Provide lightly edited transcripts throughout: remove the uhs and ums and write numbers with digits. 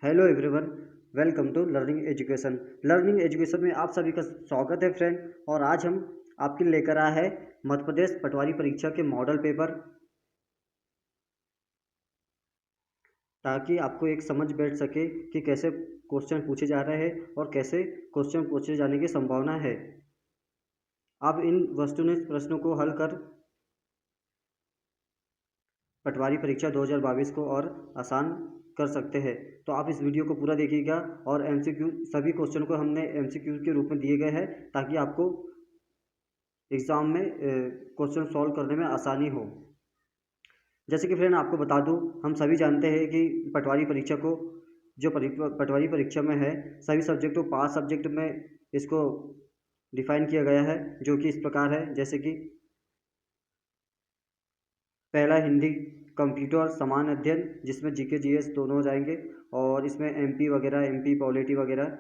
Hello everyone, welcome to Learning Education. Learning Education में आप सभी का स्वागत है फ्रेंड। और आज हम आपके लिए लेकर आए हैं मध्य प्रदेश पटवारी परीक्षा के मॉडल पेपर, ताकि आपको एक समझ बैठ सके कि कैसे क्वेश्चन पूछे जा रहे हैं और कैसे क्वेश्चन पूछे जाने की संभावना है। आप इन वस्तुनिष्ठ प्रश्नों को हल कर पटवारी परीक्षा 2022 को और आसान कर सकते हैं। तो आप इस वीडियो को पूरा देखिएगा। और एमसीक्यू सभी क्वेश्चन को हमने एमसीक्यू के रूप में दिए गए हैं, ताकि आपको एग्ज़ाम में क्वेश्चन सॉल्व करने में आसानी हो। जैसे कि फ्रेंड आपको बता दूं, हम सभी जानते हैं कि पटवारी परीक्षा को जो पटवारी परीक्षा में है, सभी सब्जेक्ट को 5 सब्जेक्ट में इसको डिफाइन किया गया है, जो कि इस प्रकार है। जैसे कि पहला हिंदी, कंप्यूटर सामान्य अध्ययन, जिसमें जीके जीएस दोनों हो जाएंगे, और इसमें एमपी वगैरह, एमपी पॉलिटी वगैरह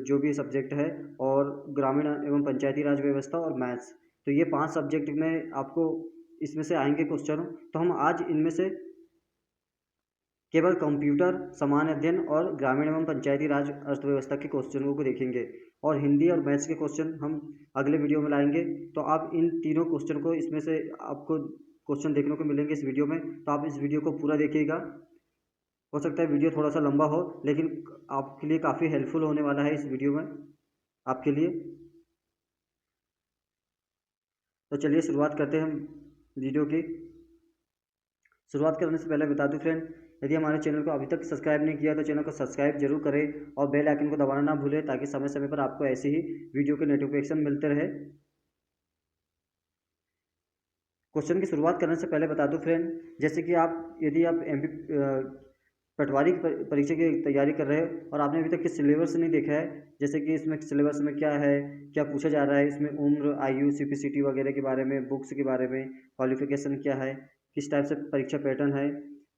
जो भी सब्जेक्ट है, और ग्रामीण एवं पंचायती राज व्यवस्था और मैथ्स। तो ये 5 सब्जेक्ट में आपको इसमें से आएंगे क्वेश्चन। तो हम आज इनमें से केवल कंप्यूटर सामान्य अध्ययन और ग्रामीण एवं पंचायती राज अर्थव्यवस्था के क्वेश्चनों को देखेंगे, और हिंदी और मैथ्स के क्वेश्चन हम अगले वीडियो में लाएंगे। तो आप इन तीनों क्वेश्चन को, इसमें से आपको क्वेश्चन देखने को मिलेंगे इस वीडियो में, तो आप इस वीडियो को पूरा देखिएगा। हो सकता है वीडियो थोड़ा सा लंबा हो, लेकिन आपके लिए काफ़ी हेल्पफुल होने वाला है इस वीडियो में आपके लिए। तो चलिए शुरुआत करते हैं हम वीडियो की। शुरुआत करने से पहले बता दूं फ्रेंड, यदि हमारे चैनल को अभी तक सब्सक्राइब नहीं किया तो चैनल को सब्सक्राइब जरूर करें और बेल आइकन को दबाना ना भूलें, ताकि समय समय पर आपको ऐसे ही वीडियो के नोटिफिकेशन मिलते रहे। क्वेश्चन की शुरुआत करने से पहले बता दूं फ्रेंड, जैसे कि यदि आप पटवारी की परीक्षा की तैयारी कर रहे हो और आपने अभी तक के सिलेबस नहीं देखा है, जैसे कि इसमें सिलेबस में क्या है, क्या पूछा जा रहा है, इसमें उम्र, आयु, सीपीसीटी वगैरह के बारे में, बुक्स के बारे में, क्वालिफिकेशन क्या है, किस टाइप से परीक्षा पैटर्न है,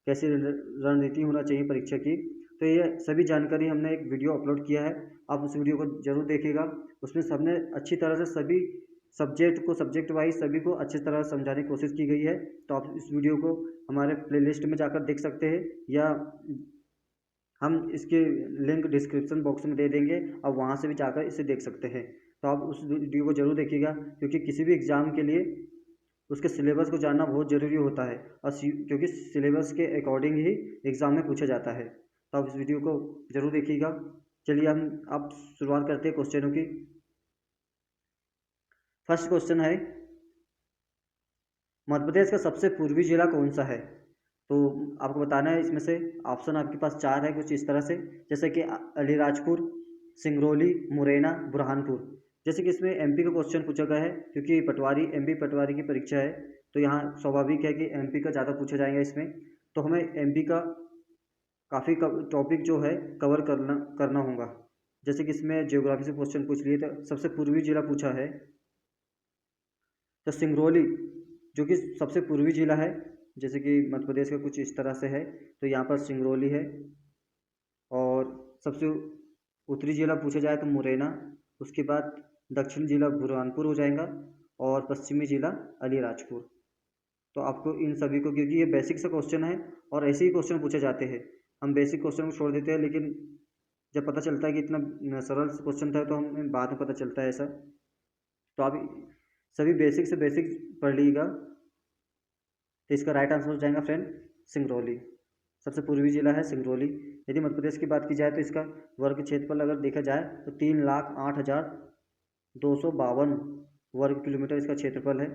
कैसी रणनीति होना चाहिए परीक्षा की, तो ये सभी जानकारी हमने एक वीडियो अपलोड किया है। आप उस वीडियो को जरूर देखिएगा। उसमें सबने अच्छी तरह से सभी सब्जेक्ट को, सब्जेक्ट वाइज सभी को अच्छी तरह समझाने की कोशिश की गई है। तो आप इस वीडियो को हमारे प्लेलिस्ट में जाकर देख सकते हैं, या हम इसके लिंक डिस्क्रिप्शन बॉक्स में दे देंगे, और वहाँ से भी जाकर इसे देख सकते हैं। तो आप उस वीडियो को जरूर देखिएगा, क्योंकि किसी भी एग्ज़ाम के लिए उसके सिलेबस को जानना बहुत ज़रूरी होता है, और क्योंकि सिलेबस के अकॉर्डिंग ही एग्ज़ाम में पूछा जाता है। तो आप इस वीडियो को जरूर देखिएगा। चलिए हम अब शुरुआत करते हैं क्वेश्चनों की। फर्स्ट क्वेश्चन है, मध्य प्रदेश का सबसे पूर्वी जिला कौन सा है? तो आपको बताना है। इसमें से ऑप्शन आपके पास 4 है, कुछ इस तरह से, जैसे कि अलीराजपुर, सिंगरौली, मुरैना, बुरहानपुर। जैसे कि इसमें एमपी का क्वेश्चन पूछा गया है, क्योंकि एमपी पटवारी की परीक्षा है, तो यहाँ स्वाभाविक है कि एमपी का ज़्यादा पूछा जाएगा इसमें। तो हमें एमपी का काफ़ी टॉपिक जो है कवर करना होगा। जैसे कि इसमें जियोग्राफी से क्वेश्चन पूछ लिए, तो सबसे पूर्वी जिला पूछा है, तो सिंगरौली जो कि सबसे पूर्वी जिला है, जैसे कि मध्य प्रदेश का कुछ इस तरह से है, तो यहाँ पर सिंगरौली है। और सबसे उत्तरी जिला पूछा जाए तो मुरैना, उसके बाद दक्षिण जिला बुरहानपुर हो जाएगा, और पश्चिमी जिला अलीराजपुर। तो आपको इन सभी को, क्योंकि ये बेसिक सा क्वेश्चन है और ऐसे ही क्वेश्चन पूछे जाते हैं, हम बेसिक क्वेश्चन को छोड़ देते हैं, लेकिन जब पता चलता है कि इतना सरल क्वेश्चन था, तो हमें बाद में पता चलता है ऐसा। तो आप सभी बेसिक से बेसिक पढ़ लीजिएगा। तो इसका राइट आंसर हो जाएगा फ्रेंड सिंगरौली। सबसे पूर्वी जिला है सिंगरौली। यदि मध्य प्रदेश की बात की जाए, तो इसका वर्ग क्षेत्रफल अगर देखा जाए तो 3,08,252 वर्ग किलोमीटर इसका क्षेत्रफल है,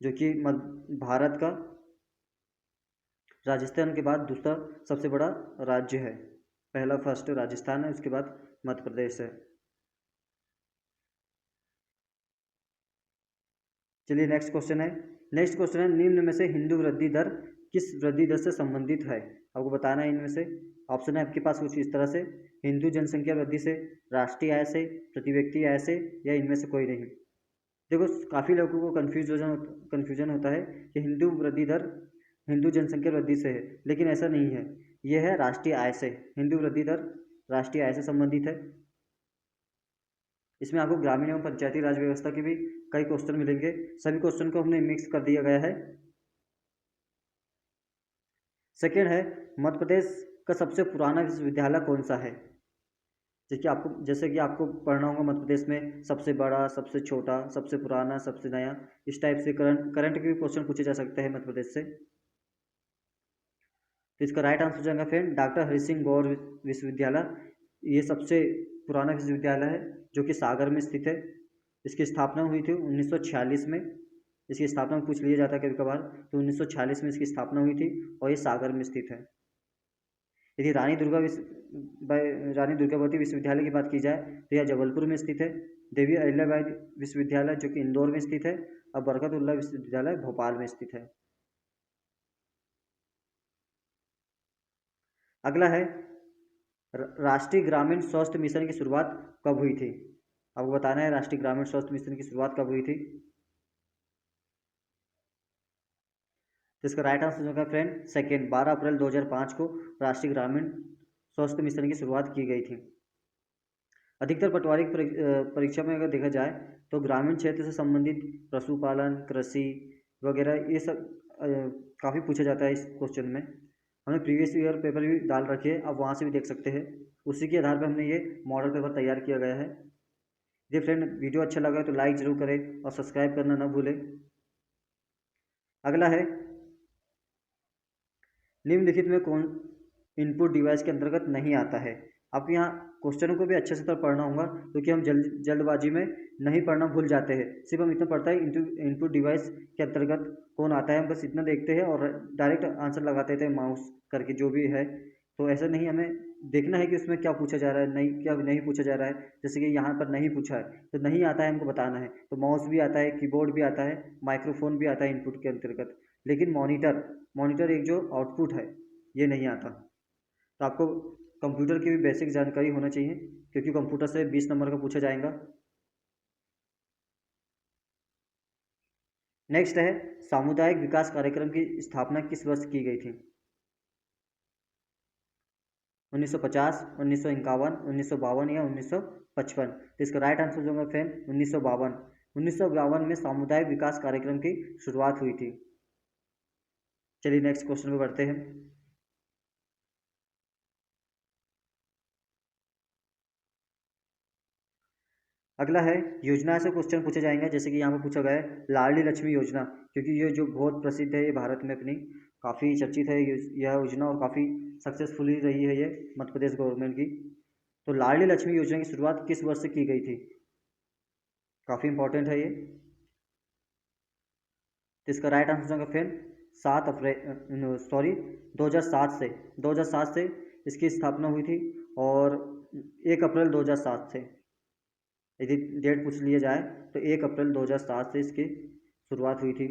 जो कि भारत का राजस्थान के बाद दूसरा सबसे बड़ा राज्य है। पहला फर्स्ट राजस्थान है, उसके बाद मध्य प्रदेश है। चलिए नेक्स्ट क्वेश्चन है। निम्न में से हिंदू वृद्धि दर किस वृद्धि दर से संबंधित है? आपको बताना है इनमें से। ऑप्शन है आपके पास कुछ इस तरह से, हिंदू जनसंख्या वृद्धि से, राष्ट्रीय आय से, प्रति व्यक्ति आय से, या इनमें से कोई नहीं। देखो, काफ़ी लोगों को कन्फ्यूजन होता है कि हिंदू वृद्धि दर हिंदू जनसंख्या वृद्धि से है, लेकिन ऐसा नहीं है। यह है राष्ट्रीय आय से। हिंदू वृद्धि दर राष्ट्रीय आय से संबंधित है। इसमें आपको ग्रामीण एवं पंचायती राज व्यवस्था के भी कई क्वेश्चन मिलेंगे। सभी क्वेश्चन को हमने मिक्स कर दिया गया है। सेकेंड है, मध्य प्रदेश का सबसे पुराना विश्वविद्यालय कौन सा है? जैसे कि आपको पढ़ना होगा मध्य प्रदेश में सबसे बड़ा, सबसे छोटा, सबसे पुराना, सबसे नया, इस टाइप से करंट करंट के भी क्वेश्चन पूछे जा सकते हैं मध्य प्रदेश से। तो इसका राइट आंसर हो जाएगा फ्रेंड डॉक्टर हरि सिंह गौर विश्वविद्यालय। ये सबसे पुराना विश्वविद्यालय है जो कि सागर में स्थित है। इसकी स्थापना हुई थी 1946 में। इसकी स्थापना पूछ लिया जाता है कभी कभार, तो 1946 में इसकी स्थापना हुई थी और ये सागर में स्थित है। यदि रानी दुर्गावती विश्वविद्यालय की बात की जाए तो यह जबलपुर में स्थित है। देवी अहिल्याबाई विश्वविद्यालय जो कि इंदौर में स्थित है, और बरकतुल्लाह विश्वविद्यालय भोपाल में स्थित है। अगला है राष्ट्रीय ग्रामीण स्वास्थ्य मिशन की शुरुआत कब हुई थी? आपको बताना है राष्ट्रीय ग्रामीण स्वास्थ्य मिशन की शुरुआत कब हुई थी। तो इसका राइट आंसर होगा फ्रेंड सेकेंड 12 अप्रैल 2005 को राष्ट्रीय ग्रामीण स्वास्थ्य मिशन की शुरुआत की गई थी। अधिकतर पटवारी परीक्षा में अगर देखा जाए तो ग्रामीण क्षेत्र से संबंधित पशुपालन, कृषि वगैरह ये सब काफ़ी पूछा जाता है इस क्वेश्चन में। हमने प्रीवियस ईयर पेपर भी डाल रखे हैं, आप वहाँ से भी देख सकते हैं। उसी के आधार पर हमने ये मॉडल पेपर तैयार किया गया है। यदि फ्रेंड वीडियो अच्छा लगा तो लाइक ज़रूर करें और सब्सक्राइब करना ना भूलें। अगला है निम्नलिखित में कौन इनपुट डिवाइस के अंतर्गत नहीं आता है? आपको यहाँ क्वेश्चनों को भी अच्छे से तरह पढ़ना होगा क्योंकि हम जल्दबाजी में नहीं पढ़ना भूल जाते हैं। सिर्फ हम इतना पढ़ता है इनपुट डिवाइस के अंतर्गत कौन आता है, हम बस इतना देखते हैं और डायरेक्ट आंसर लगाते थे माउस करके जो भी है। तो ऐसा नहीं, हमें देखना है कि उसमें क्या पूछा जा रहा है, नहीं क्या नहीं पूछा जा रहा है। जैसे कि यहाँ पर नहीं पूछा है तो नहीं आता है हमको बताना है। तो माउस भी आता है, कीबोर्ड भी आता है, माइक्रोफोन भी आता है इनपुट के अंतर्गत, लेकिन मॉनिटर एक जो आउटपुट है ये नहीं आता। तो आपको कंप्यूटर की भी बेसिक जानकारी होना चाहिए क्योंकि कंप्यूटर से 20 नंबर का पूछा जाएगा। नेक्स्ट है सामुदायिक विकास कार्यक्रम की स्थापना किस वर्ष की गई थी? 1950, 1951, 1952 या 1955? तो इसका राइट आंसर होगा फ्रेंड 1952। 1952 में सामुदायिक विकास कार्यक्रम की शुरुआत हुई थी। चलिए नेक्स्ट क्वेश्चन पे बढ़ते हैं। अगला है योजना से क्वेश्चन पूछे जाएंगे। जैसे कि यहाँ पर पूछा गया है लाडली लक्ष्मी योजना, क्योंकि ये जो बहुत प्रसिद्ध है, ये भारत में अपनी काफ़ी चर्चित है यह योजना और काफ़ी सक्सेसफुली रही है ये मध्य प्रदेश गवर्नमेंट की। तो लाडली लक्ष्मी योजना की शुरुआत किस वर्ष से की गई थी? काफ़ी इंपॉर्टेंट है ये। तो इसका राइट आंसर होगा फ्रेंड 2007 से इसकी स्थापना हुई थी और 1 अप्रैल 2007 से, यदि डेट पूछ लिया जाए तो 1 अप्रैल 2007 से इसकी शुरुआत हुई थी।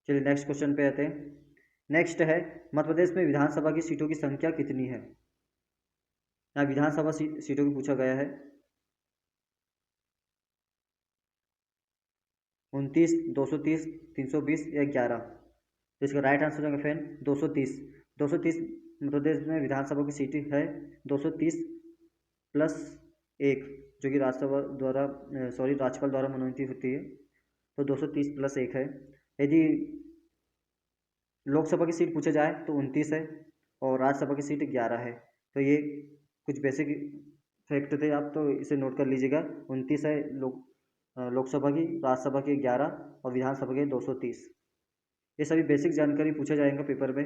चलिए नेक्स्ट क्वेश्चन पे आते हैं। नेक्स्ट है मध्य प्रदेश में विधानसभा की सीटों की संख्या कितनी है? यहाँ विधानसभा सीटों की पूछा गया है 29, 230, 320 या 11? तो इसका राइट आंसर होगा फ्रेंड 230। 230 मध्य प्रदेश में विधानसभा की सीट है 230 प्लस 1, जो कि राज्यपाल द्वारा मनोनीत होती है। तो 230 प्लस 1 है। यदि लोकसभा की सीट पूछा जाए तो 29 है और राज्यसभा की सीट 11 है। तो ये कुछ बेसिक फैक्ट थे, आप तो इसे नोट कर लीजिएगा। 29 है लोकसभा की, राज्यसभा की 11 और विधानसभा के 230। ये सभी बेसिक जानकारी पूछा जाएगा पेपर में।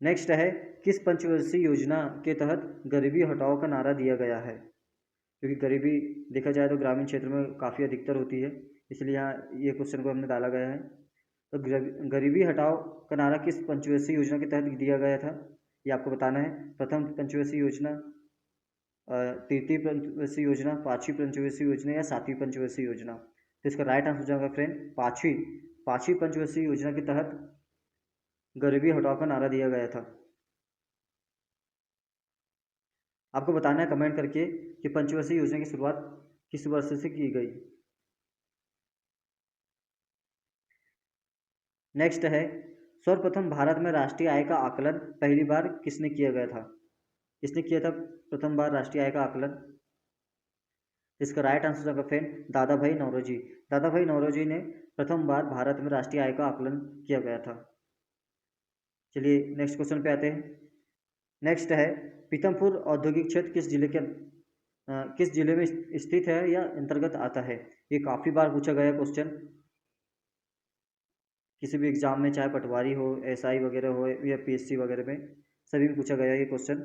नेक्स्ट है किस पंचवर्षीय योजना के तहत गरीबी हटाओ का नारा दिया गया है? क्योंकि गरीबी देखा जाए तो ग्रामीण क्षेत्र में काफ़ी अधिकतर होती है, इसलिए यहाँ ये क्वेश्चन को हमने डाला गया है। तो गरीबी हटाओ का नारा किस पंचवर्षीय योजना के तहत दिया गया था, ये आपको बताना है। प्रथम पंचवर्षीय योजना, तृतीय पंचवर्षीय योजना, पाँचवीं पंचवर्षीय योजना या सातवीं पंचवर्षीय योजना? तो इसका राइट आंसर हो जाएगा फ्रेंड पाँचवीं पंचवर्षीय योजना के तहत गरीबी हटाओ का नारा दिया गया था। आपको बताना है कमेंट करके कि पंचवर्षीय योजना की शुरुआत किस वर्ष से की गई। नेक्स्ट है सर्वप्रथम भारत में राष्ट्रीय आय का आकलन पहली बार किसने किया गया था? किसने किया था प्रथम बार राष्ट्रीय आय का आकलन? इसका राइट आंसर होगा फ्रेंड दादा भाई नौरोजी। दादा भाई नौरोजी ने प्रथम बार भारत में राष्ट्रीय आय का आकलन किया गया था। चलिए नेक्स्ट क्वेश्चन पे आते हैं। नेक्स्ट है पीतमपुर औद्योगिक क्षेत्र किस जिले में स्थित है या अंतर्गत आता है। ये काफ़ी बार पूछा गया क्वेश्चन, किसी भी एग्जाम में, चाहे पटवारी हो, एसआई वगैरह हो या पीएससी वगैरह में, सभी में पूछा गया ये क्वेश्चन।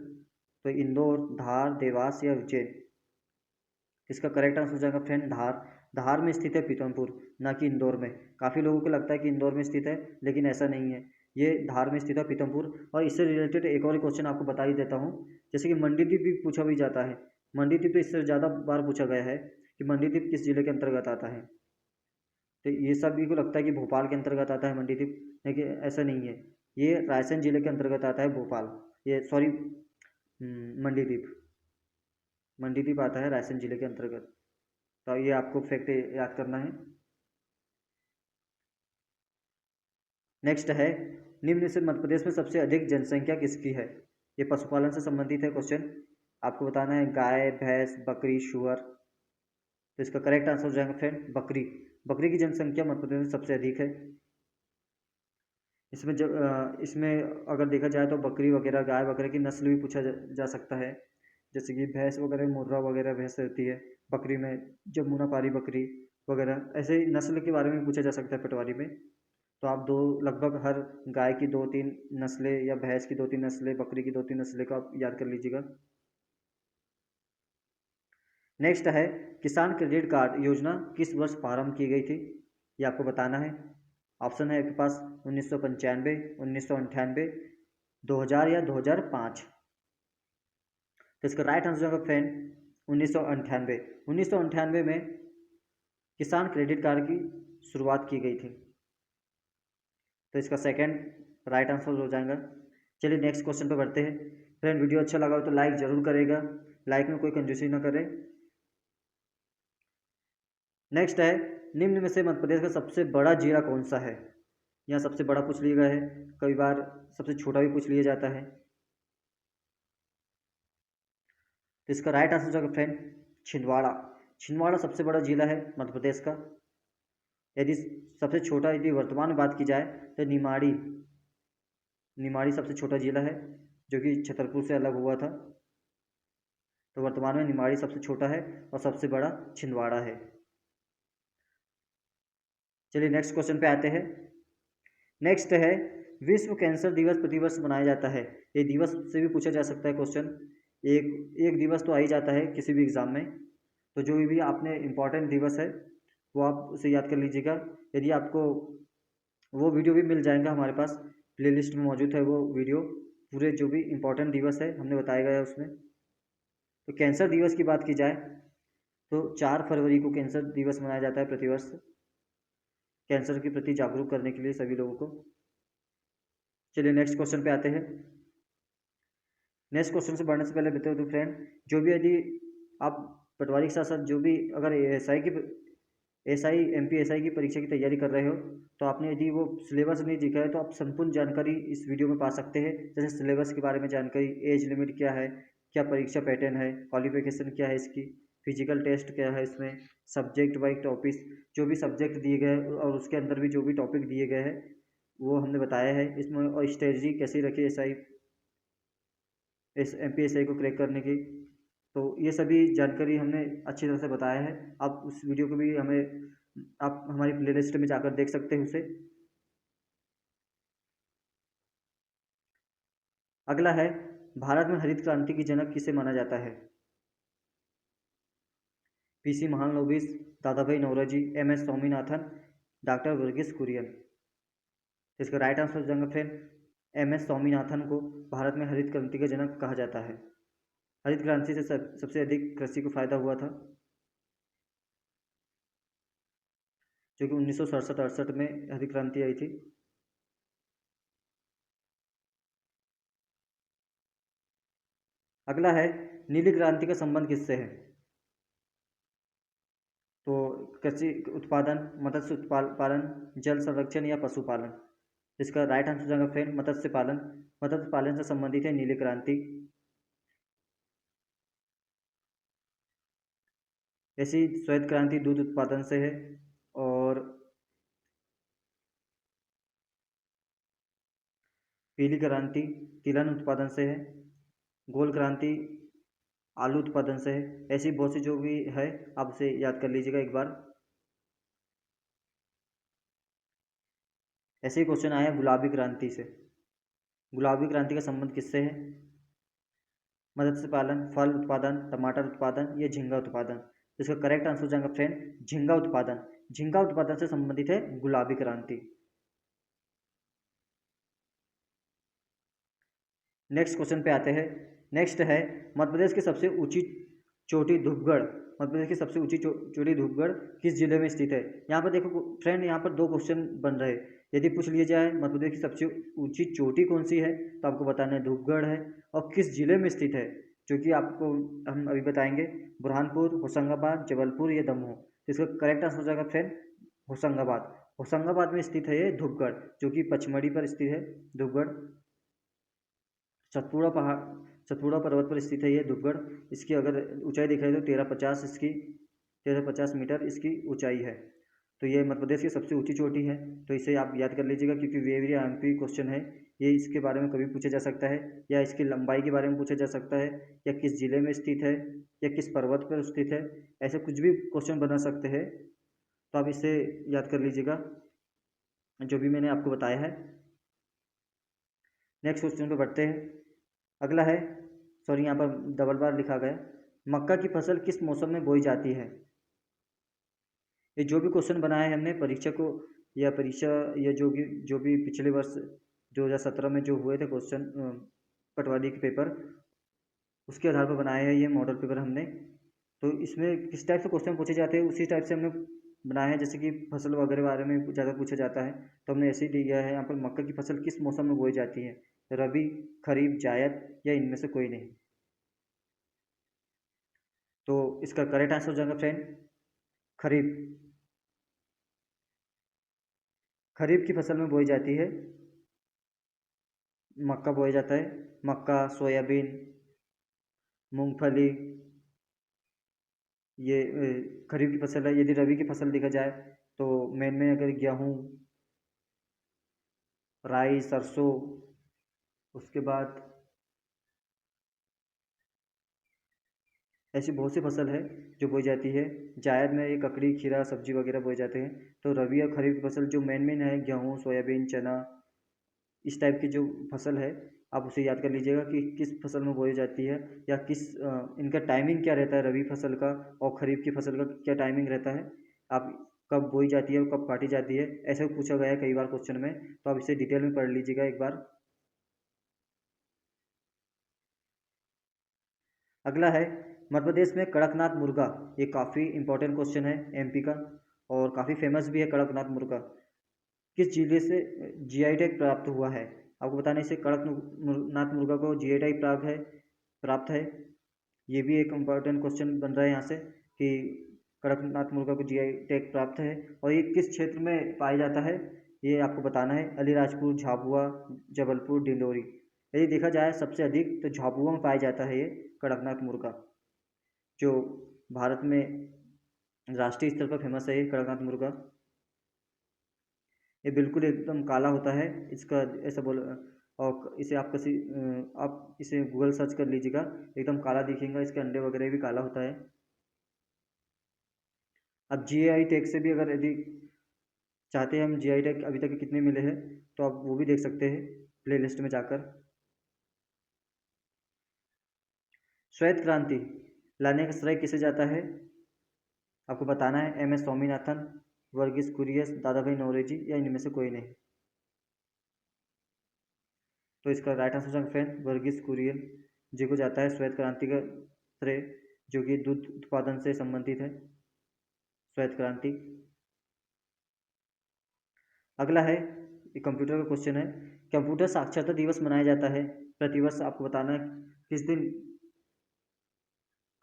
तो इंदौर, धार, देवास या उज्जैन। इसका करेक्ट आंसर हो जाएगा फ्रेंड धार। धार में स्थित है पीतमपुर, ना कि इंदौर में। काफ़ी लोगों को लगता है कि इंदौर में स्थित है, लेकिन ऐसा नहीं है, ये धार में स्थित है पीतमपुर। और इससे रिलेटेड एक और क्वेश्चन आपको बता ही देता हूँ, जैसे कि मंडीदीप भी पूछा भी जाता है। मंडीदीप तो इससे ज़्यादा बार पूछा गया है कि मंडीदीप किस जिले के अंतर्गत आता है। तो ये सभी को लगता है कि भोपाल के अंतर्गत आता है मंडीदीप, लेकिन ऐसा नहीं है, ये रायसेन जिले के अंतर्गत आता है भोपाल, ये सॉरी मंडीदीप। मंडीदीप आता है रायसेन जिले के अंतर्गत। तो ये आपको फैक्ट याद करना है। नेक्स्ट है निम्न से मध्य प्रदेश में सबसे अधिक जनसंख्या किसकी है। ये पशुपालन से संबंधित है क्वेश्चन। आपको बताना है गाय, भैंस, बकरी, शुअर। तो इसका करेक्ट आंसर हो जाएगा फ्रेंड बकरी। बकरी की जनसंख्या मध्य प्रदेश में सबसे अधिक है। इसमें अगर देखा जाए तो बकरी वगैरह, गाय वगैरह की नस्ल भी पूछा जा सकता है, जैसे कि भैंस वगैरह, मुर्रा वगैरह भैंस रहती है बकरी में, जमुनापारी बकरी वगैरह, ऐसे ही नस्ल के बारे में पूछा जा सकता है पटवारी में। तो आप लगभग हर गाय की 2-3 नस्लें या भैंस की 2-3 नस्लें, बकरी की 2-3 नस्लें को आप याद कर लीजिएगा। नेक्स्ट है किसान क्रेडिट कार्ड योजना किस वर्ष प्रारंभ की गई थी, ये आपको बताना है। ऑप्शन है आपके पास 1995, 1998, 2000 या 2005। तो इसका राइट आंसर होगा फ्रेंड 1998। 1998 में किसान क्रेडिट कार्ड की शुरुआत की गई थी। तो इसका सेकंड राइट आंसर हो जाएगा। चलिए नेक्स्ट क्वेश्चन पे बढ़ते हैं। फ्रेंड वीडियो अच्छा लगा हो तो लाइक जरूर करेगा, लाइक में कोई कंजूसी ना करे। नेक्स्ट है निम्न में से मध्य प्रदेश का सबसे बड़ा जिला कौन सा है। यहाँ सबसे बड़ा पूछ लिया गया है, कई बार सबसे छोटा भी पूछ लिया जाता है। तो इसका राइट आंसर होगा फ्रेंड छिंदवाड़ा। छिंदवाड़ा सबसे बड़ा जिला है मध्य प्रदेश का। यदि सबसे छोटा यदि वर्तमान में बात की जाए तो निमाड़ी। निमाड़ी सबसे छोटा जिला है, जो कि छतरपुर से अलग हुआ था। तो वर्तमान में निमाड़ी सबसे छोटा है और सबसे बड़ा छिंदवाड़ा है। चलिए नेक्स्ट क्वेश्चन पे आते हैं। नेक्स्ट है विश्व कैंसर दिवस प्रतिवर्ष मनाया जाता है। ये दिवस से भी पूछा जा सकता है क्वेश्चन। एक दिवस तो आ ही जाता है किसी भी एग्ज़ाम में। तो जो भी आपने इम्पोर्टेंट दिवस है वो आप उसे याद कर लीजिएगा। यदि आपको वो वीडियो भी मिल जाएगा, हमारे पास प्लेलिस्ट में मौजूद है वो वीडियो, पूरे जो भी इम्पोर्टेंट दिवस है हमने बताया गया है उसमें। तो कैंसर दिवस की बात की जाए तो 4 फरवरी को कैंसर दिवस मनाया जाता है प्रतिवर्ष, कैंसर के प्रति जागरूक करने के लिए सभी लोगों को। चलिए नेक्स्ट क्वेश्चन पे आते हैं। नेक्स्ट क्वेश्चन से बढ़ने से पहले बता दूं फ्रेंड, जो भी यदि आप पटवारी के साथ साथ जो भी अगर एमपीएसआई की परीक्षा की तैयारी कर रहे हो, तो आपने यदि वो सिलेबस नहीं देखा है तो आप संपूर्ण जानकारी इस वीडियो में पा सकते हैं। जैसे सिलेबस के बारे में जानकारी, एज लिमिट क्या है, क्या परीक्षा पैटर्न है, क्वालिफिकेशन क्या है इसकी, फिजिकल टेस्ट क्या है इसमें, सब्जेक्ट वाइज टॉपिक, जो भी सब्जेक्ट दिए गए और उसके अंदर भी जो भी टॉपिक दिए गए हैं वो हमने बताया है इसमें। और स्ट्रेटजी कैसी रखी एमपीएसआई को क्रैक करने की, तो ये सभी जानकारी हमने अच्छी तरह से बताया है। आप उस वीडियो को भी आप हमारी प्लेलिस्ट में जाकर देख सकते हैं उसे। अगला है भारत में हरित क्रांति की जनक किसे माना जाता है। पीसी महालनोबिस, दादा भाई नौरोजी, एमएस स्वामीनाथन, डॉक्टर वर्गीस कुरियन। इसका राइट आंसर हो जाएगा फ्रेंड एमएस स्वामीनाथन को भारत में हरित क्रांति का जनक कहा जाता है। हरित क्रांति से सबसे अधिक कृषि को फायदा हुआ था, जो कि 1967-68 में हरित क्रांति आई थी। अगला है नीली क्रांति का संबंध किससे है। तो कृषि उत्पादन, मत्स्य पालन, जल संरक्षण या पशुपालन। इसका राइट आंसर हो जाएगा फ्रेंड मत्स्य पालन। मत्स्य पालन से संबंधित है नीली क्रांति। ऐसी श्वेत क्रांति दूध उत्पादन से है, और पीली क्रांति तिलहन उत्पादन से है, गोल क्रांति आलू उत्पादन से है। ऐसी बहुत सी जो भी है आप उसे याद कर लीजिएगा एक बार। ऐसे ही क्वेश्चन आया गुलाबी क्रांति से। गुलाबी क्रांति का संबंध किससे है? मत्स्य पालन, फल उत्पादन, टमाटर उत्पादन या झींगा उत्पादन। इसका करेक्ट आंसर हो जाएगा फ्रेंड झींगा उत्पादन। झींगा उत्पादन से संबंधित है गुलाबी क्रांति। नेक्स्ट क्वेश्चन पे आते हैं। नेक्स्ट है मध्य प्रदेश की सबसे ऊंची चोटी धूपगढ़। मध्य प्रदेश की सबसे ऊंची चोटी धूपगढ़ किस जिले में स्थित है? यहाँ पर देखो फ्रेंड, यहाँ पर दो क्वेश्चन बन रहे हैं। यदि पूछ लिया जाए मध्य प्रदेश की सबसे ऊंची चोटी कौन सी है, तो आपको बताना है धूपगढ़ है, और किस जिले में स्थित है, जो कि आपको हम अभी बताएंगे। बुरहानपुर, होशंगाबाद, जबलपुर या दमोह। तो इसका करेक्ट आंसर हो जाएगा फ्रेंड होशंगाबाद। होशंगाबाद में स्थित है ये धूपगढ़, जो कि पचमढ़ी पर स्थित है धूपगढ़। सतपुड़ा पर्वत पर स्थित है ये धूपगढ़। इसकी अगर ऊंचाई देखा जाए तो 1350 मीटर इसकी ऊंचाई है। तो ये मध्य प्रदेश की सबसे ऊंची चोटी है। तो इसे आप याद कर लीजिएगा, क्योंकि वेरी एमपी क्वेश्चन है ये। इसके बारे में कभी पूछा जा सकता है, या इसकी लंबाई के बारे में पूछा जा सकता है, या किस जिले में स्थित है, या किस पर्वत पर स्थित है। ऐसे कुछ भी क्वेश्चन बना सकते हैं। तो आप इसे याद कर लीजिएगा जो भी मैंने आपको बताया है। नेक्स्ट क्वेश्चन पे बढ़ते हैं। अगला है, सॉरी यहाँ पर डबल बार लिखा गया। मक्का की फसल किस मौसम में बोई जाती है? ये जो भी क्वेश्चन बनाया है हमने परीक्षा को, या जो भी पिछले वर्ष 2017 में जो हुए थे क्वेश्चन पटवारी के पेपर, उसके आधार पर बनाया है ये मॉडल पेपर हमने। तो इसमें किस टाइप से क्वेश्चन पूछे जाते हैं उसी टाइप से हमने बनाया है। जैसे कि फसल वगैरह बारे में ज़्यादा पूछा जाता है, तो हमने ऐसे ही दिया है यहाँ पर। मक्का की फसल किस मौसम में बोई जाती है? रबी, खरीफ, जायद या इनमें से कोई नहीं। तो इसका करेक्ट आंसर हो जाएगा फ्रेंड खरीफ। खरीफ की फसल में बोई जाती है मक्का बोया जाता है। मक्का, सोयाबीन, मूंगफली, ये खरीफ की फसल है। यदि रबी की फसल देखा जाए तो मेन में अगर गेहूँ, राई, सरसों, उसके बाद ऐसी बहुत सी फसल है जो बोई जाती है। जायद में ये ककड़ी, खीरा, सब्जी वगैरह बोए जाते हैं। तो रबी और खरीफ की फसल जो मेन है गेहूँ, सोयाबीन, चना, इस टाइप की जो फसल है आप उसे याद कर लीजिएगा कि किस फसल में बोई जाती है, या किस इनका टाइमिंग क्या रहता है। रबी फसल का और खरीफ की फसल का क्या टाइमिंग रहता है, आप कब बोई जाती है और कब काटी जाती है, ऐसे पूछा गया है कई बार क्वेश्चन में। तो आप इसे डिटेल में पढ़ लीजिएगा एक बार। अगला है मध्य प्रदेश में कड़कनाथ मुर्गा। ये काफ़ी इंपॉर्टेंट क्वेश्चन है एमपी का, और काफ़ी फेमस भी है कड़कनाथ मुर्गा। किस जिले से जीआई टैग प्राप्त हुआ है? आपको बताना है इसे कड़कनाथ मुर्गा को जीआई टैग प्राप्त है। ये भी एक इम्पॉर्टेंट क्वेश्चन बन रहा है यहाँ से कि कड़कनाथ मुर्गा को जीआई टैग प्राप्त है, और ये किस क्षेत्र में पाया जाता है ये आपको बताना है। अलीराजपुर, झाबुआ, जबलपुर, डिंडोरी। यदि देखा जाए सबसे अधिक तो झाबुआ में पाया जाता है ये कड़कनाथ मुर्गा, जो भारत में राष्ट्रीय स्तर पर फेमस है ये कड़कनाथ मुर्गा। ये बिल्कुल एकदम काला होता है इसका, ऐसा बोल, और इसे आप इसे गूगल सर्च कर लीजिएगा, एकदम काला दिखेगा। इसके अंडे वगैरह भी काला होता है। अब जीआई टैग से भी अगर यदि चाहते हैं हम जीआई टैग अभी तक कितने मिले हैं, तो आप वो भी देख सकते हैं प्ले लिस्ट में जाकर। श्वेत क्रांति लाने का श्रेय किसे जाता है? आपको बताना है एम एस स्वामीनाथन, वर्गीस कुरियन, दादा भाई नौरोजी या इनमें से कोई नहीं। तो इसका right answer friend Verghese Kurien ji को जाता है श्वेत क्रांति का श्रेय, जो कि दूध उत्पादन से संबंधित है श्वेत क्रांति। अगला है ये कंप्यूटर का क्वेश्चन है। कंप्यूटर साक्षरता दिवस मनाया जाता है प्रतिवर्ष। आपको बताना है किस दिन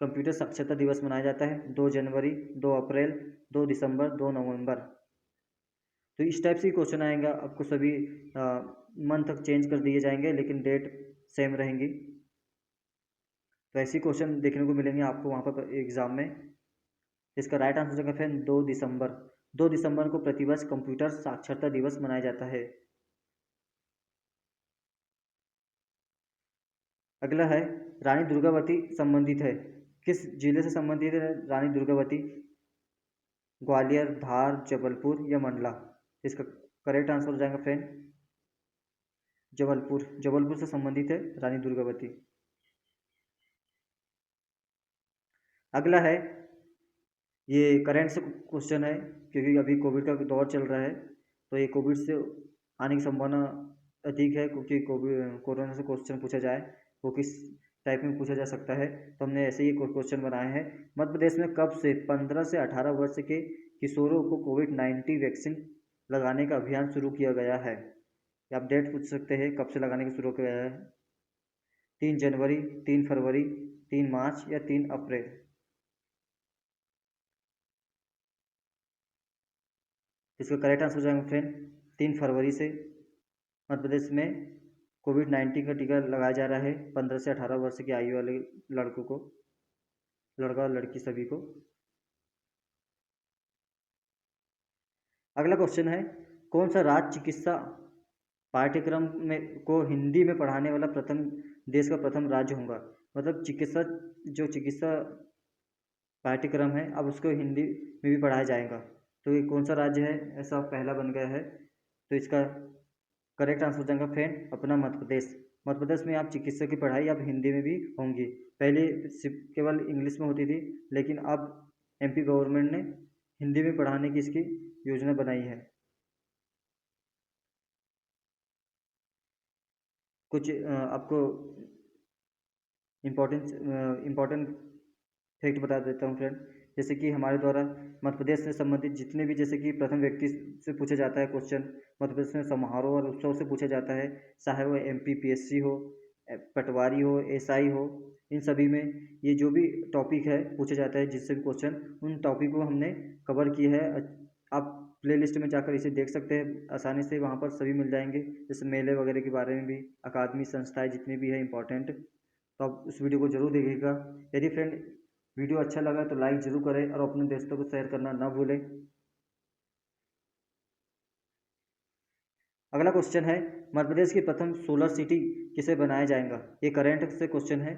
कंप्यूटर साक्षरता दिवस मनाया जाता है। 2 जनवरी, 2 अप्रैल, 2 दिसंबर, 2 नवंबर। तो इस टाइप से क्वेश्चन आएगा आपको। सभी मंथ तक चेंज कर दिए जाएंगे, लेकिन डेट सेम रहेंगी। तो ऐसे क्वेश्चन देखने को मिलेंगे आपको वहाँ पर एग्ज़ाम में। इसका राइट आंसर हो जाएगा फ्रेंड 2 दिसंबर। 2 दिसंबर को प्रतिवर्ष कंप्यूटर साक्षरता दिवस मनाया जाता है। अगला है रानी दुर्गावती संबंधित है, किस जिले से संबंधित है रानी दुर्गावती? ग्वालियर, धार, जबलपुर या मंडला? इसका करेक्ट आंसर हो जाएगा फ्रेंड जबलपुर। जबलपुर से संबंधित है रानी दुर्गावती। अगला है, ये करंट से क्वेश्चन है क्योंकि अभी कोविड का दौर चल रहा है, तो ये कोविड से आने की संभावना अधिक है क्योंकि कोविड कोरोना से क्वेश्चन पूछा जाए वो किस टाइप में पूछा जा सकता है, तो हमने ऐसे ही क्वेश्चन बनाए हैं। मध्य प्रदेश में कब से 15 से 18 वर्ष के किशोरों को कोविड-19 वैक्सीन लगाने का अभियान शुरू किया गया है? आप डेट पूछ सकते हैं कब से लगाने का शुरू किया गया है? 3 जनवरी, 3 फरवरी, 3 मार्च या 3 अप्रैल? इसका करेक्ट आंसर हो जाएगा फ्रेंड 3 फरवरी से मध्य प्रदेश में कोविड-19 का टीका लगाया जा रहा है 15 से 18 वर्ष की आयु वाले लड़कों को, लड़का और लड़की सभी को। अगला क्वेश्चन है, कौन सा राज्य चिकित्सा पाठ्यक्रम में को हिंदी में पढ़ाने वाला प्रथम देश का प्रथम राज्य होगा? मतलब चिकित्सा पाठ्यक्रम है अब उसको हिंदी में भी पढ़ाया जाएगा, तो ये कौन सा राज्य है? ऐसा पहला बन गया है, तो इसका करेक्ट आंसर हो जाएगा फ्रेंड अपना मध्य प्रदेश। मध्य प्रदेश में आप चिकित्सा की पढ़ाई अब हिंदी में भी होंगी, पहले सिर्फ केवल इंग्लिश में होती थी, लेकिन अब एमपी गवर्नमेंट ने हिंदी में पढ़ाने की इसकी योजना बनाई है। कुछ आपको इम्पोर्टेंट फैक्ट बता देता हूँ फ्रेंड, जैसे कि हमारे द्वारा मध्य प्रदेश से संबंधित जितने भी, जैसे कि प्रथम व्यक्ति से पूछा जाता है क्वेश्चन, मध्य प्रदेश में समारोह और उत्सव से पूछा जाता है, चाहे वो एमपीपीएससी हो, पटवारी हो, एसआई हो, इन सभी में ये जो भी टॉपिक है पूछा जाता है जिससे भी क्वेश्चन, उन टॉपिक को हमने कवर किया है। आप प्लेलिस्ट में जाकर इसे देख सकते हैं आसानी से, वहाँ पर सभी मिल जाएंगे, जैसे मेले वगैरह के बारे में भी, अकादमी संस्थाएं जितनी भी है इंपॉर्टेंट, तो आप उस वीडियो को जरूर देखिएगा। यदि फ्रेंड वीडियो अच्छा लगा तो लाइक जरूर करें और अपने दोस्तों को शेयर करना ना भूलें। अगला क्वेश्चन है, मध्य प्रदेश की प्रथम सोलर सिटी किसे बनाया जाएगा? ये करंट से क्वेश्चन है,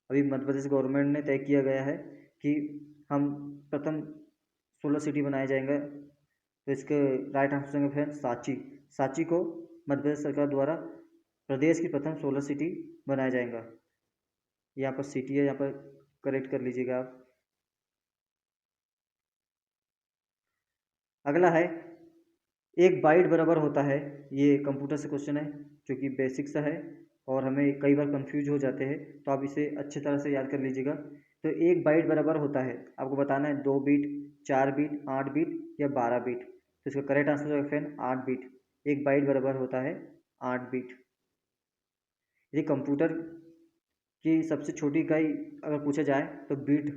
अभी मध्य प्रदेश गवर्नमेंट ने तय किया गया है कि हम प्रथम सोलर सिटी बनाया जाएगा, तो इसके राइट आंसर है फ्रेंड सांची। सांची को मध्य प्रदेश सरकार द्वारा प्रदेश की प्रथम सोलर सिटी बनाया जाएगा। यहाँ पर सिटी है, यहाँ पर करेक्ट कर लीजिएगा आप। अगला है, एक बाइट बराबर होता है, ये कंप्यूटर से क्वेश्चन है जो कि बेसिक सा है और हमें कई बार कंफ्यूज हो जाते हैं, तो आप इसे अच्छी तरह से याद कर लीजिएगा। तो एक बाइट बराबर होता है, आपको बताना है 2 बीट, 4 बीट, 8 बीट या 12 बीट, तो इसका करेक्ट आंसर है फ्रेंड 8 बीट। एक बाइट बराबर होता है 8 बीट। यदि कंप्यूटर की सबसे छोटी इकाई अगर पूछा जाए तो बीट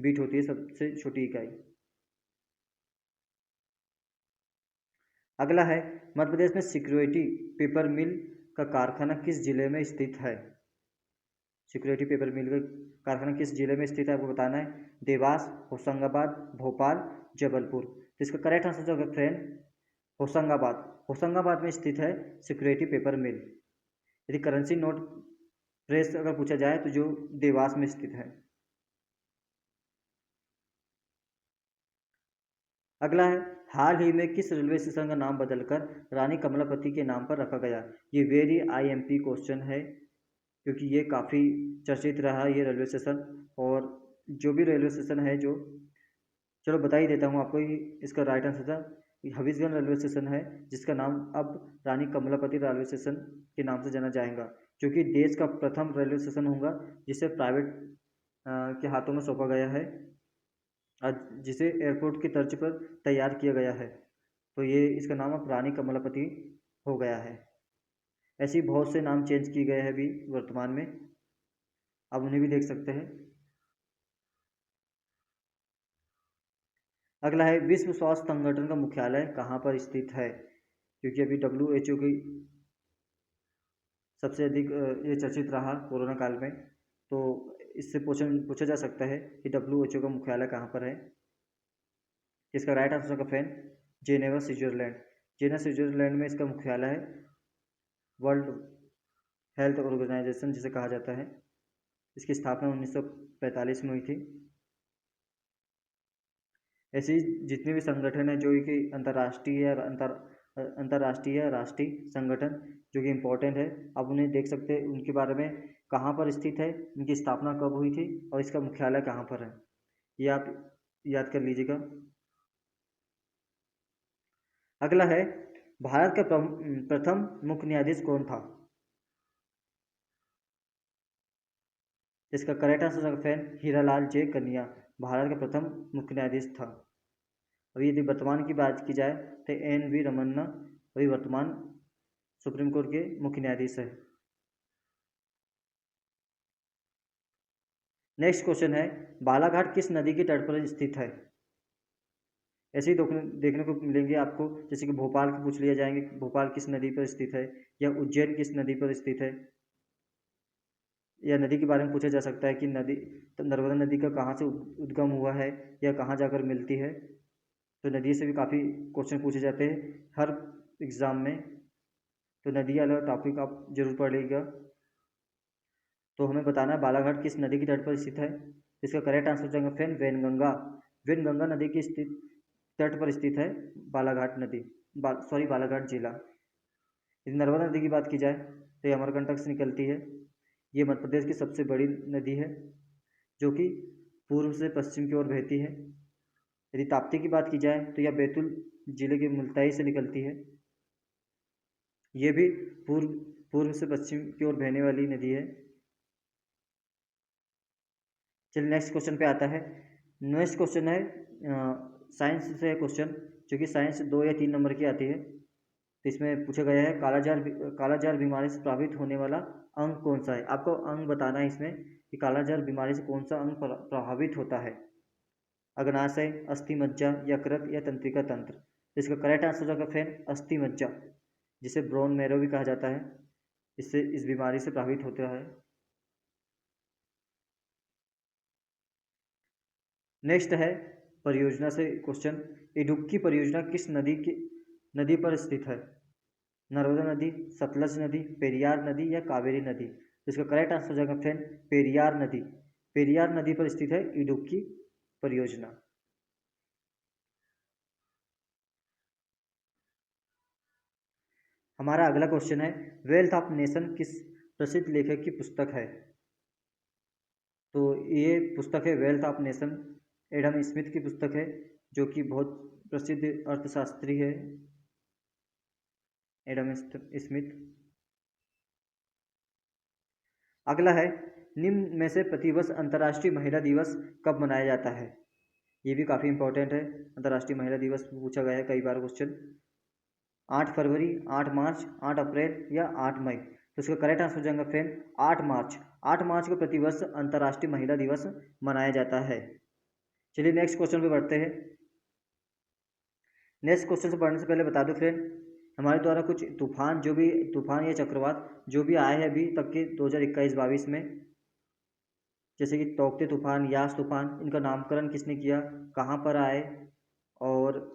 बीट होती है सबसे छोटी इकाई। अगला है, मध्य प्रदेश में सिक्योरिटी पेपर मिल का कारखाना किस जिले में स्थित है? सिक्योरिटी पेपर मिल का कारखाना किस जिले में स्थित है आपको बताना है, देवास, होशंगाबाद, भोपाल, जबलपुर। तो इसका करेक्ट आंसर होगा फ्रेंड होशंगाबाद। होशंगाबाद में स्थित है सिक्योरिटी पेपर मिल। यदि करेंसी नोट प्रेस अगर पूछा जाए तो जो देवास में स्थित है। अगला है, हाल ही में किस रेलवे स्टेशन का नाम बदलकर रानी कमलापति के नाम पर रखा गया? ये वेरी आईएमपी क्वेश्चन है क्योंकि ये काफ़ी चर्चित रहा ये रेलवे स्टेशन, और जो भी रेलवे स्टेशन है जो, चलो बता ही देता हूँ आपको, इसका राइट आंसर था हबीबगंज रेलवे स्टेशन है, जिसका नाम अब रानी कमलापति रेलवे स्टेशन के नाम से जाना जाएगा, जो कि देश का प्रथम रेलवे स्टेशन होगा जिसे प्राइवेट के हाथों में सौंपा गया है, जिसे एयरपोर्ट की तर्ज पर तैयार किया गया है, तो ये इसका नाम अब रानी कमलापति हो गया है। ऐसे ही बहुत से नाम चेंज किए गए हैं अभी वर्तमान में, आप उन्हें भी देख सकते हैं। अगला है, विश्व स्वास्थ्य संगठन का मुख्यालय कहाँ पर स्थित है? क्योंकि अभी WHO की सबसे अधिक ये चर्चित रहा कोरोना काल में, तो इससे पूछा जा सकता है कि WHO का मुख्यालय कहाँ पर है। इसका राइट आंसर का friend Geneva Switzerland. Geneva Switzerland में इसका मुख्यालय है। वर्ल्ड हेल्थ ऑर्गेनाइजेशन जिसे कहा जाता है, इसकी स्थापना 1945 में हुई थी। ऐसी जितने भी संगठन हैं जो कि अंतर्राष्ट्रीय राष्ट्रीय संगठन जो कि इम्पोर्टेंट है, आप उन्हें देख सकते हैं, उनके बारे में कहाँ पर स्थित है, उनकी स्थापना कब हुई थी और इसका मुख्यालय कहाँ पर है, ये आप याद कर लीजिएगा। अगला है भारत का प्रथम मुख्य न्यायाधीश कौन था। इसका करेक्ट आंसर फ्रेंड हीरालाल जे कन्या भारत का प्रथम मुख्य न्यायाधीश था। अभी यदि वर्तमान की बात की जाए तो NV रमन्ना अभी वर्तमान सुप्रीम कोर्ट के मुख्य न्यायाधीश है। नेक्स्ट क्वेश्चन है बालाघाट किस नदी के तट पर स्थित है। ऐसे ही देखने को मिलेंगे आपको, जैसे कि भोपाल के पूछ लिए जाएंगे, भोपाल किस नदी पर स्थित है, या उज्जैन किस नदी पर स्थित है, या नदी के बारे में पूछा जा सकता है कि नदी नर्मदा नदी का कहाँ से उद्गम हुआ है या कहाँ जाकर मिलती है। तो नदी से भी काफ़ी क्वेश्चन पूछे जाते हैं हर एग्ज़ाम में, तो नदी वाला टॉपिक आप जरूर पढ़िएगा। तो हमें बताना है बालाघाट किस नदी के तट पर स्थित है। इसका करेक्ट आंसर जाएगा फ्रेंड वेनगंगा। वेनगंगा नदी की तट पर स्थित है बालाघाट नदी, बालाघाट जिला। यदि नर्मदा नदी की बात की जाए तो ये अमरकंटक से निकलती है। ये मध्य प्रदेश की सबसे बड़ी नदी है जो कि पूर्व से पश्चिम की ओर बहती है। यदि ताप्ती की बात की जाए तो यह बैतूल जिले के मुल्ताई से निकलती है। ये भी पूर्व से पश्चिम की ओर बहने वाली नदी है। चलिए नेक्स्ट क्वेश्चन पे आता है। नेक्स्ट क्वेश्चन है साइंस से क्वेश्चन, जो कि साइंस 2 या 3 नंबर की आती है। तो इसमें पूछा गया है कालाजार बीमारी से प्रभावित होने वाला अंग कौन सा है। आपको अंग बताना है इसमें कि कालाजार बीमारी से कौन सा अंग प्रभावित होता है। अग्नाशय, अस्थि मज्जा, यकृत या तंत्रिका तंत्र। तो इसका करेक्ट आंसर होगा फ्रेंड अस्थि मज्जा, जिसे ब्रोन मैरो भी कहा जाता है। इससे इस बीमारी से प्रभावित होता है। नेक्स्ट है परियोजना से क्वेश्चन। इडुक्की परियोजना किस नदी पर स्थित है। नर्मदा नदी, सतलज नदी, पेरियार नदी या कावेरी नदी। इसका करेक्ट आंसर हो जाएगा फ्रेंड पेरियार नदी। पेरियार नदी पर स्थित है इडुक्की परियोजना। हमारा अगला क्वेश्चन है वेल्थ ऑफ नेशन किस प्रसिद्ध लेखक की पुस्तक है। तो ये पुस्तक है wealth of nation, Adam Smith की पुस्तक है, जो कि बहुत प्रसिद्ध अर्थशास्त्री है एडम स्मिथ। अगला है निम्न में से प्रतिवर्ष अंतर्राष्ट्रीय महिला दिवस कब मनाया जाता है। ये भी काफ़ी इंपॉर्टेंट है, अंतर्राष्ट्रीय महिला दिवस पूछा गया है कई बार क्वेश्चन। 8 फरवरी, 8 मार्च, 8 अप्रैल या 8 मई। तो इसका करेक्ट आंसर हो जाएगा फ्रेंड 8 मार्च। 8 मार्च को प्रतिवर्ष अंतर्राष्ट्रीय महिला दिवस मनाया जाता है। चलिए नेक्स्ट क्वेश्चन पे बढ़ते हैं। नेक्स्ट क्वेश्चन से पढ़ने से पहले बता दो फ्रेंड, हमारे द्वारा कुछ तूफान या चक्रवात जो भी आए हैं अभी तक के 2021-22 में, जैसे कि तौकते तूफान, यास तूफान, इनका नामकरण किसने किया, कहाँ पर आए और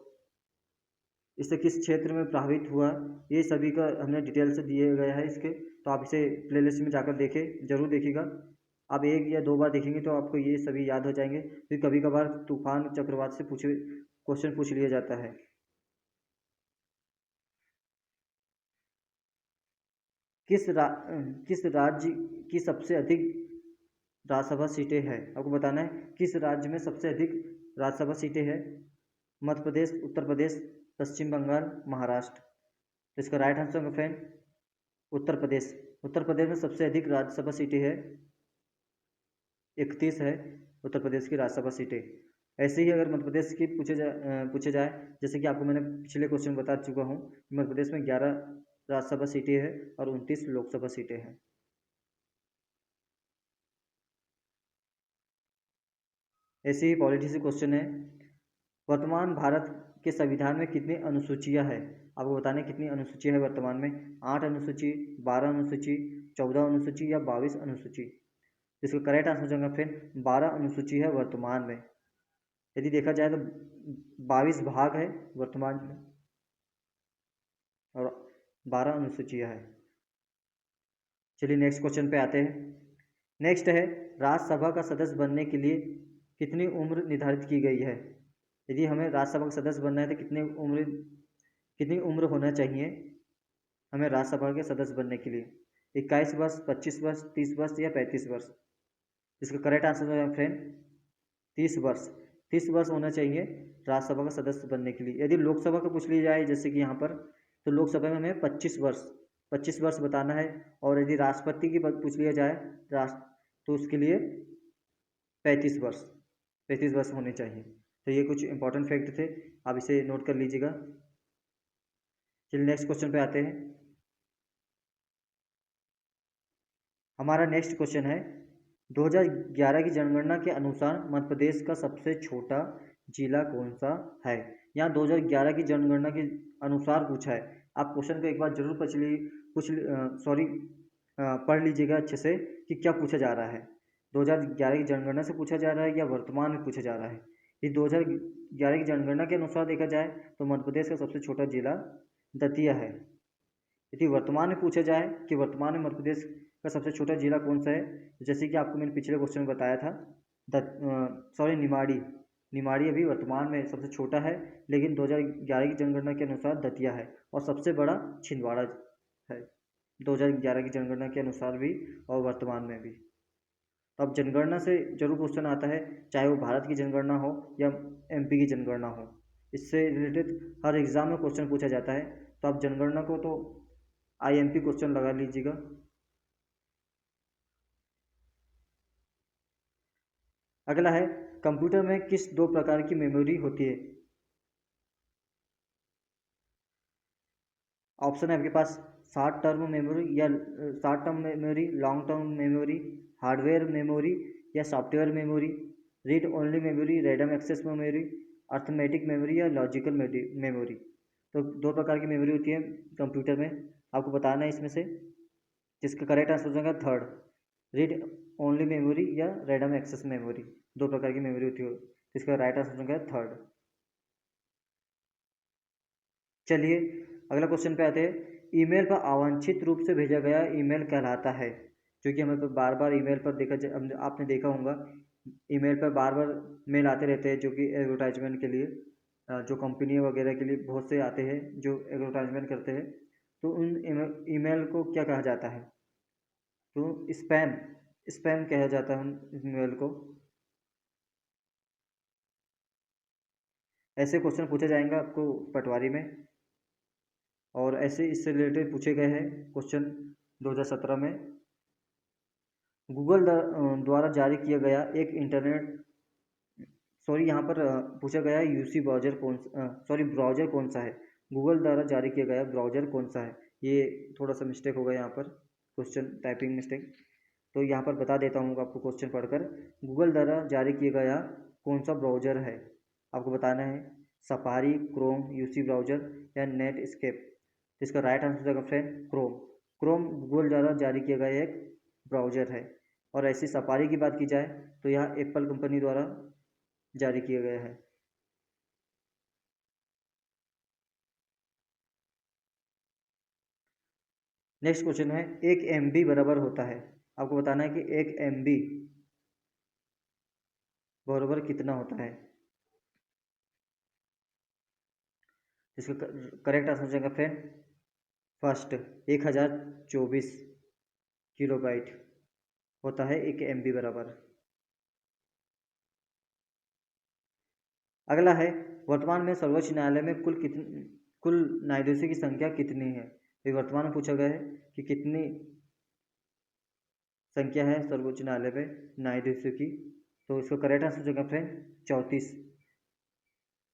इससे किस क्षेत्र में प्रभावित हुआ, ये सभी का हमने डिटेल से दिए गया है इसके। तो आप इसे प्लेलिस्ट में जाकर देखें, जरूर देखिएगा। आप 1 या 2 बार देखेंगे तो आपको ये सभी याद हो जाएंगे। फिर कभी कभार तूफान चक्रवात से क्वेश्चन पूछ लिया जाता है। किस राज्य की सबसे अधिक राज्यसभा सीटें हैं। आपको बताना है किस राज्य में सबसे अधिक राज्यसभा सीटें हैं। मध्य प्रदेश, उत्तर प्रदेश, पश्चिम बंगाल, महाराष्ट्र। तो इसका राइट आंसर होगा फ्रेंड उत्तर प्रदेश। उत्तर प्रदेश में सबसे अधिक राज्यसभा सीटें हैं, 31 है उत्तर प्रदेश की राज्यसभा सीटें। ऐसे ही अगर मध्य प्रदेश की पूछे जाए, जैसे कि आपको मैंने पिछले क्वेश्चन बता चुका हूँ, मध्य प्रदेश में 11 राज्यसभा सीटें हैं और 29 लोकसभा सीटें हैं। ऐसे ही पॉलिटी से क्वेश्चन है वर्तमान भारत के संविधान में कितनी अनुसूचियां हैं। आपको बताने कितनी अनुसूचियां हैं वर्तमान में। 8 अनुसूची, 12 अनुसूची, 14 अनुसूची या 22 अनुसूची। इसका करेक्ट आंसर हो जाएगा फ्रेंड 12 अनुसूची है वर्तमान में। यदि देखा जाए तो 22 भाग है वर्तमान में और 12 अनुसूचियाँ है। चलिए नेक्स्ट क्वेश्चन पे आते हैं। नेक्स्ट है राज्यसभा का सदस्य बनने के लिए कितनी उम्र निर्धारित की गई है। यदि हमें राज्यसभा का सदस्य बनना है तो कितनी उम्र होना चाहिए हमें राज्यसभा के सदस्य बनने के लिए। 21 वर्ष, 25 वर्ष, 30 वर्ष या 35 वर्ष। इसका करेक्ट आंसर है फ्रेंड 30 वर्ष। 30 वर्ष होना चाहिए राज्यसभा का सदस्य बनने के लिए। यदि लोकसभा का पूछ लिया जाए जैसे कि यहाँ पर, तो लोकसभा में हमें 25 वर्ष बताना है। और यदि राष्ट्रपति की पूछ लिया जाए तो उसके लिए 35 वर्ष होने चाहिए। तो ये कुछ इंपॉर्टेंट फैक्ट थे, आप इसे नोट कर लीजिएगा। चलिए नेक्स्ट क्वेश्चन पे आते हैं। हमारा नेक्स्ट क्वेश्चन है 2011 की जनगणना के अनुसार मध्य प्रदेश का सबसे छोटा जिला कौन सा है। यहाँ 2011 की जनगणना के अनुसार पूछा है। आप क्वेश्चन को एक बार जरूर पढ़ लीजिएगा अच्छे से कि क्या पूछा जा रहा है। 2011 की जनगणना से पूछा जा रहा है या वर्तमान में पूछा जा रहा है। ये 2011 की जनगणना के अनुसार देखा जाए तो मध्य प्रदेश का सबसे छोटा जिला दतिया है। यदि वर्तमान में पूछा जाए कि वर्तमान में मध्य प्रदेश का सबसे छोटा जिला कौन सा है, जैसे कि आपको मैंने पिछले क्वेश्चन में बताया था निमाड़ी अभी वर्तमान में सबसे छोटा है, लेकिन 2011 की जनगणना के अनुसार दतिया है और सबसे बड़ा छिंदवाड़ा है 2011 की जनगणना के अनुसार भी और वर्तमान में भी। तो अब जनगणना से जरूर क्वेश्चन आता है, चाहे वो भारत की जनगणना हो या एमपी की जनगणना हो, इससे रिलेटेड हर एग्जाम में क्वेश्चन पूछा जाता है। तो आप जनगणना को तो आईएमपी क्वेश्चन लगा लीजिएगा। अगला है कंप्यूटर में किस दो प्रकार की मेमोरी होती है। ऑप्शन है आपके पास short term memory, long term memory, hardware memory या software memory, read only memory, random access memory, arithmetic memory या लॉजिकल मेमोरी। तो दो प्रकार की मेमोरी होती है कंप्यूटर में, आपको बताना है इसमें से। जिसका करेक्ट आंसर हो जाएगा थर्ड, रीड ओनली मेमोरी या रैंडम एक्सेस मेमोरी। दो प्रकार की मेमोरी होती है, इसका राइट आंसर हो जाएगा थर्ड। चलिए अगला क्वेश्चन पे आते हैं। ईमेल पर अवांछित रूप से भेजा गया ईमेल कहलाता है। क्योंकि हमें तो बार बार ईमेल पर आपने देखा होगा ईमेल पर बार बार मेल आते रहते हैं, जो कि एडवर्टाइजमेंट के लिए, जो कंपनी वगैरह के लिए बहुत से आते हैं जो एडवर्टाइजमेंट करते हैं। तो उन ईमेल को क्या कहा जाता है। तो स्पैम कहा जाता है उन ईमेल को। ऐसे क्वेश्चन पूछे जाएंगे आपको पटवारी में, और ऐसे इससे रिलेटेड पूछे गए हैं क्वेश्चन 2017 में। गूगल द्वारा जारी किया गया एक यहाँ पर पूछा गया है यूसी ब्राउज़र ब्राउज़र कौन सा है। गूगल द्वारा जारी किया गया ब्राउज़र कौन सा है। ये थोड़ा सा मिस्टेक होगा यहाँ पर, क्वेश्चन टाइपिंग मिस्टेक। तो यहाँ पर बता देता हूँ आपको क्वेश्चन पढ़कर। गूगल द्वारा जारी किया गया कौन सा ब्राउज़र है, आपको बताना है। सफारी, क्रोम, यूसी ब्राउज़र या नेट स्केप। इसका राइट आंसर होगा फ्रेंड क्रोम गूगल द्वारा जारी किया गया एक ब्राउज़र है। और ऐसी सफारी की बात की जाए तो यह एप्पल कंपनी द्वारा जारी किया गया है। नेक्स्ट क्वेश्चन है 1 MB बराबर होता है। आपको बताना है कि 1 MB बराबर कितना होता है। इसका करेक्ट आंसर हो जाएगा फ्रेंड फर्स्ट 1024 किलोबाइट होता है 1 MB बराबर। अगला है वर्तमान में सर्वोच्च न्यायालय में कुल न्यायाधीशों की संख्या कितनी है। ये वर्तमान में पूछा गया है कि कितनी संख्या है सर्वोच्च न्यायालय में न्यायाधीशों की। तो इसका करेक्ट आंसर हो जाएगा फ्रेंड 34।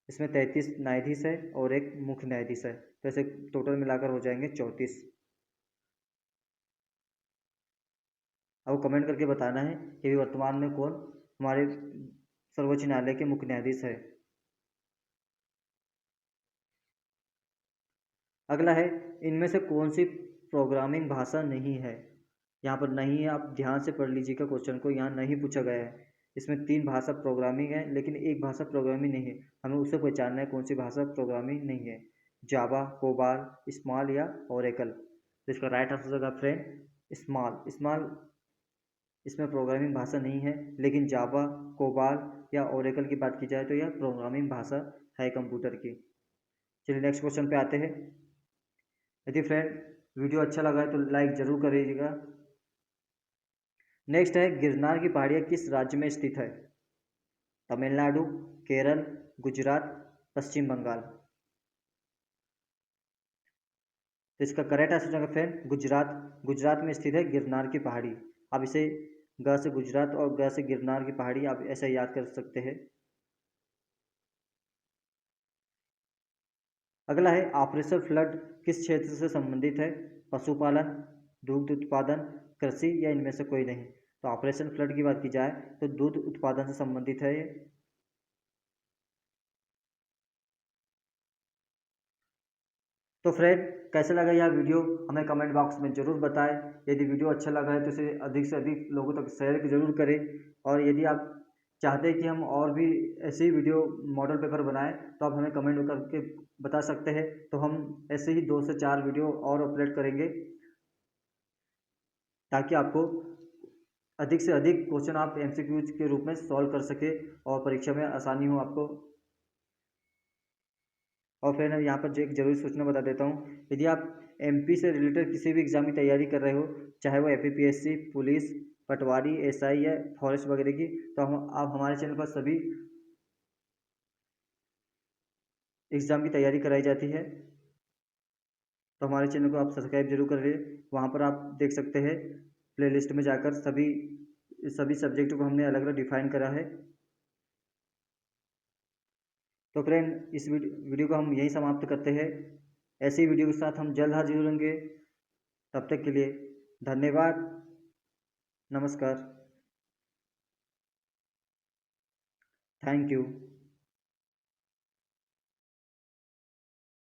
इसमें 33 न्यायाधीश है और एक मुख्य न्यायाधीश है, तो ऐसे टोटल मिलाकर हो जाएंगे 34। आपको कमेंट करके बताना है कि वर्तमान में कौन हमारे सर्वोच्च न्यायालय के मुख्य न्यायाधीश है। अगला है इनमें से कौन सी प्रोग्रामिंग भाषा नहीं है। यहाँ पर नहीं है, आप ध्यान से पढ़ लीजिएगा क्वेश्चन को, यहाँ नहीं पूछा गया है। इसमें 3 भाषा प्रोग्रामिंग है, लेकिन एक भाषा प्रोग्रामिंग नहीं है, हमें उसे पहचानना है कौन सी भाषा प्रोग्रामिंग नहीं है, जावा, कोबाल, स्मॉल या ओरेकल। तो इसका राइट आंसर होगा फ्रेंड स्मॉल। स्मॉल इसमें प्रोग्रामिंग भाषा नहीं है, लेकिन जावा, कोबाल या ओरेकल की बात की जाए तो यह प्रोग्रामिंग भाषा है कंप्यूटर की। चलिए नेक्स्ट क्वेश्चन पे आते हैं। यदि फ्रेंड वीडियो अच्छा लगा है तो लाइक ज़रूर करिएगा। नेक्स्ट है, गिरनार की पहाड़ियाँ किस राज्य में स्थित है? तमिलनाडु, केरल, गुजरात, पश्चिम बंगाल। तो इसका करेक्ट आंसर होगा फ्रेंड गुजरात। गुजरात में स्थित है गिरनार की पहाड़ी। आप इसे ग से गुजरात और ग से गिरनार की पहाड़ी आप ऐसे याद कर सकते हैं। अगला है, ऑपरेशन फ्लड किस क्षेत्र से संबंधित है? पशुपालन, दुग्ध उत्पादन, कृषि या इनमें से कोई नहीं। तो ऑपरेशन फ्लड की बात की जाए तो दूध उत्पादन से संबंधित है ये। तो फ्रेंड कैसा लगा यह वीडियो हमें कमेंट बॉक्स में ज़रूर बताएं। यदि वीडियो अच्छा लगा है तो इसे अधिक से अधिक लोगों तक शेयर ज़रूर करें। और यदि आप चाहते हैं कि हम और भी ऐसे ही वीडियो मॉडल पेपर बनाएं तो आप हमें कमेंट करके बता सकते हैं, तो हम ऐसे ही 2 से 4 वीडियो और अपलोड करेंगे, ताकि आपको अधिक से अधिक क्वेश्चन आप एमसीक्यूज के रूप में सॉल्व कर सके और परीक्षा में आसानी हो आपको। और फिर यहाँ पर जो एक जरूरी सूचना बता देता हूँ, यदि आप एमपी से रिलेटेड किसी भी एग्ज़ाम की तैयारी कर रहे हो, चाहे वो एपीपीएससी, पुलिस, पटवारी, एसआई या फॉरेस्ट वगैरह की, तो हम आप हमारे चैनल पर सभी एग्ज़ाम की तैयारी कराई जाती है। तो हमारे चैनल को आप सब्सक्राइब जरूर कर लें। वहाँ पर आप देख सकते हैं प्लेलिस्ट में जाकर सभी सभी सब्जेक्टों को हमने अलग अलग डिफाइन करा है। तो फ्रेंड इस वीडियो को हम यहीं समाप्त करते हैं। ऐसी वीडियो के साथ हम जल्द हाजिर होंगे। तब तक के लिए धन्यवाद, नमस्कार, थैंक यू।